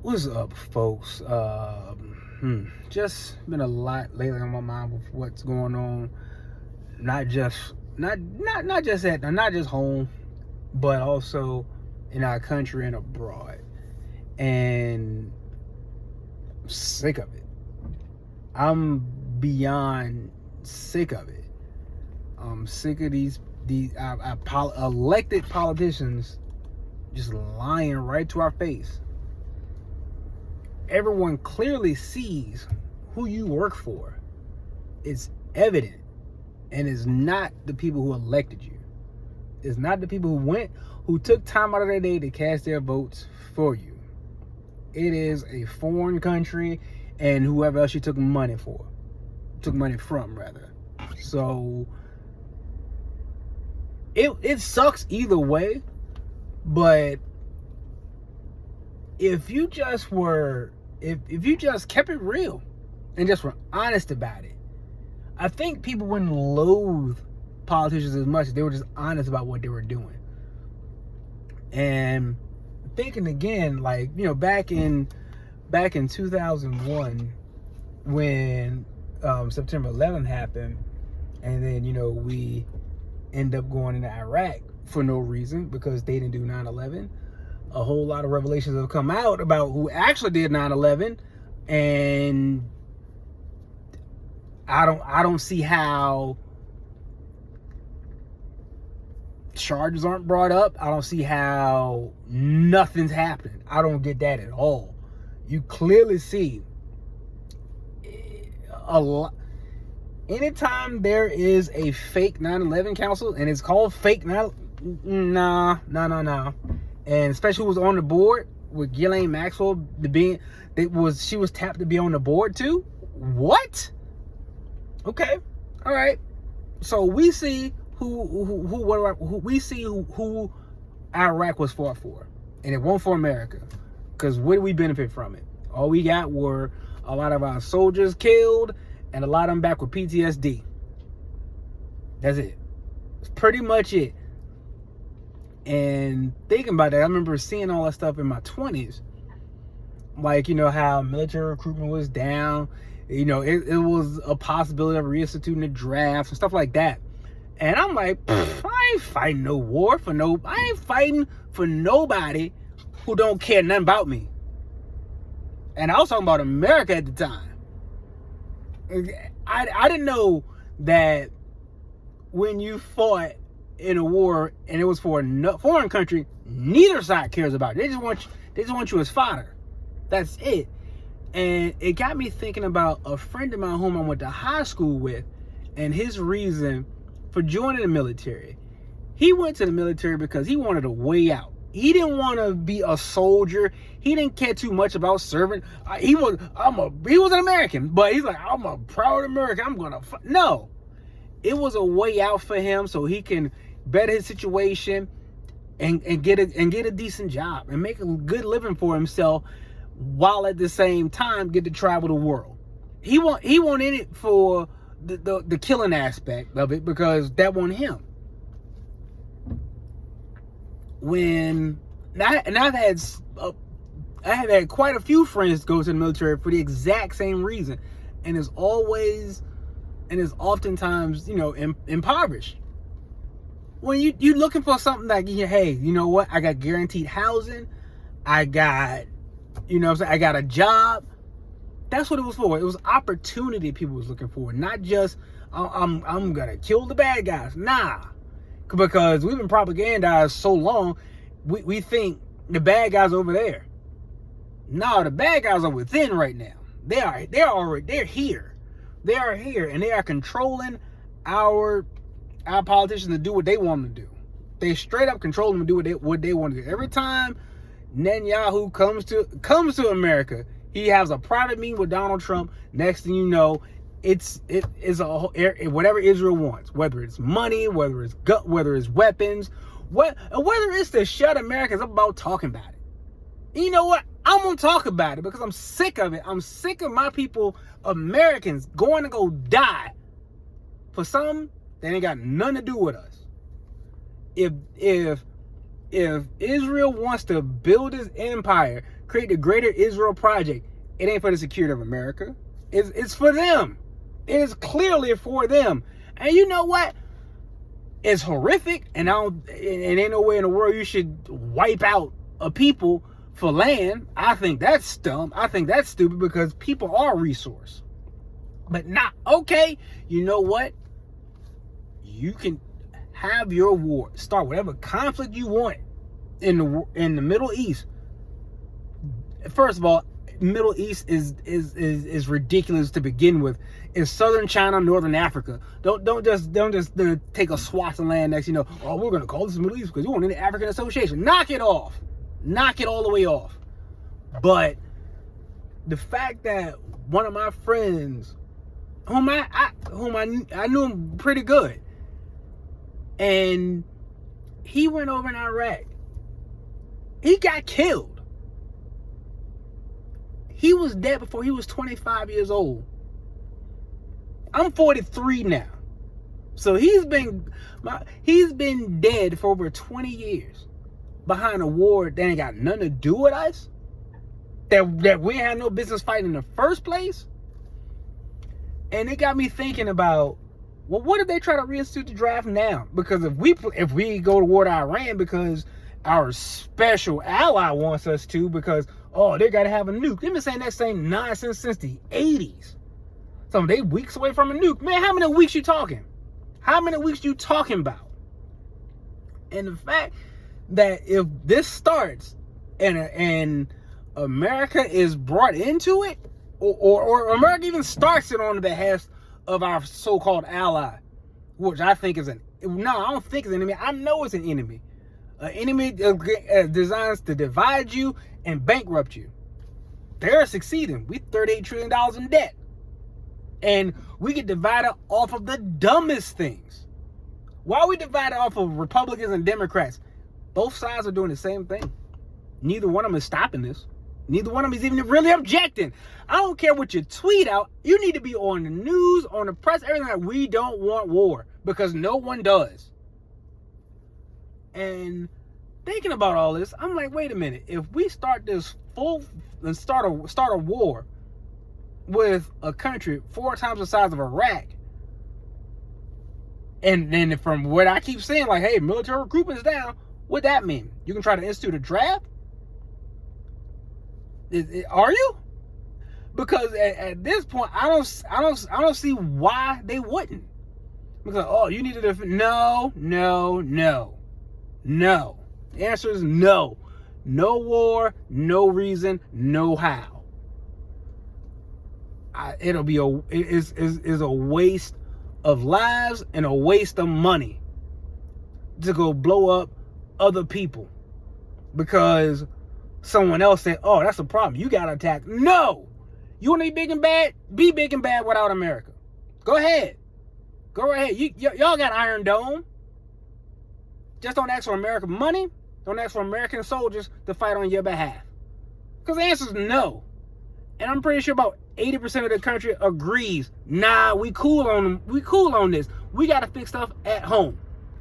What's up, folks? Just been a lot lately on my mind with what's going on. Not just not just home, but also in our country and abroad. And I'm sick of it. I'm beyond sick of it. I'm sick of these elected politicians just lying right to our face. Everyone clearly sees who you work for. It's evident. And it's not the people who elected you. It's not the people who took time out of their day to cast their votes for you. It is a foreign country and whoever else you took money from, rather. So it sucks either way, but if you just kept it real and just were honest about it, I think people wouldn't loathe politicians as much if they were just honest about what they were doing. And thinking again, like, back in 2001 when September 11th happened, and then we end up going into Iraq for no reason because they didn't do 9/11. A whole lot of revelations have come out about who actually did 9/11, and I don't see how charges aren't brought up. I don't see how nothing's happened. I don't get that at all. You clearly see a lot. Anytime there is a fake 9/11 council, and it's called fake 9, nah. And especially who was on the board with Ghislaine Maxwell, she was tapped to be on the board too. What? Okay, all right. So we see who Iraq was fought for, and it won't for America. Because what did we benefit from it? All we got were a lot of our soldiers killed and a lot of them back with PTSD. That's it. It's pretty much it. And thinking about that, I remember seeing all that stuff in my 20s. Like, how military recruitment was down. It was a possibility of reinstituting the draft and stuff like that. And I'm like, I ain't fighting no war I ain't fighting for nobody who don't care nothing about me. And I was talking about America at the time. I didn't know that when you fought in a war and it was for a foreign country, neither side cares about it. They just want you as fodder. That's it. And it got me thinking about a friend of mine whom I went to high school with, and his reason for joining the military. He went to the military because he wanted a way out. He didn't want to be a soldier. He didn't care too much about serving. He was an American, but he's like, I'm a proud American. I'm gonna no. It was a way out for him so he can better his situation and get a decent job and make a good living for himself, while at the same time get to travel the world. He wanted it for the killing aspect of it, because that wasn't him. I've had quite a few friends go to the military for the exact same reason, and is oftentimes impoverished. When you looking for something like, hey, you know what? I got guaranteed housing. I got, I got a job. That's what it was for. It was opportunity people was looking for, not just I'm gonna kill the bad guys. Nah, because we've been propagandized so long, we think the bad guys over there. No, the bad guys are within right now. They're here. They are here, and they are controlling our politicians to do what they want them to do. They straight up control them to do what they want to do. Every time Netanyahu comes to America, he has a private meeting with Donald Trump. Next thing you know, it's whatever Israel wants, whether it's money, whether it's weapons, whether it's to shut Americans up about talking about it. And you know what? I'm gonna talk about it because I'm sick of it. I'm sick of my people, Americans, going to go die for something that ain't got nothing to do with us. If Israel wants to build his empire create the Greater Israel Project. It ain't for the security of America. It's for them. It is clearly for them. And you know what? It's horrific, and ain't no way in the world you should wipe out a people for land. I think that's dumb. I think that's stupid, because people are a resource. But not okay. You know what? You can have your war, start whatever conflict you want in the Middle East. First of all, Middle East is ridiculous to begin with. It's southern China, northern Africa. Don't just take a swath of land next. Oh, we're gonna call this Middle East because we want an African association. Knock it off. Knock it all the way off. But the fact that one of my friends, whom I knew him pretty good, and he went over in Iraq. He got killed. He was dead before he was 25 years old. I'm 43 now. So he's been dead for over 20 years behind a war that ain't got nothing to do with us. That we ain't had no business fighting in the first place. And it got me thinking about, well, what if they try to reinstitute the draft now? Because if we go to war to Iran because our special ally wants us to, because they gotta have a nuke. They've been saying that same nonsense since the 80s. So they weeks away from a nuke. Man, how many weeks you talking? How many weeks you talking about? And the fact that if this starts and America is brought into it, or America even starts it on the behalf of our so-called ally, which I think is I don't think it's an enemy. I know it's an enemy. An enemy designs to divide you and bankrupt you. They're succeeding. We $38 trillion in debt. And we get divided off of the dumbest things. Why are we divided off of Republicans and Democrats? Both sides are doing the same thing. Neither one of them is stopping this. Neither one of them is even really objecting. I don't care what you tweet out. You need to be on the news, on the press, everything. Like, we don't want war, because no one does. And thinking about all this, I'm like, wait a minute. If we start this start a war with a country 4 times the size of Iraq, and then from what I keep saying, like, hey, military recruitment is down, what that mean? You can try to institute a draft? Are you? Because at this point, I don't see why they wouldn't. Because you need to defend. No. The answer is no. No war, no reason, no how. It is a waste of lives and a waste of money to go blow up other people because someone else said, that's a problem, you gotta attack. No! You want to be big and bad? Be big and bad without America. Go ahead. Go right ahead. Y'all got Iron Dome. Just don't ask for American money. Don't ask for American soldiers to fight on your behalf. Because the answer is no. And I'm pretty sure about 80% of the country agrees. Nah, we cool on this. We got to fix stuff at home.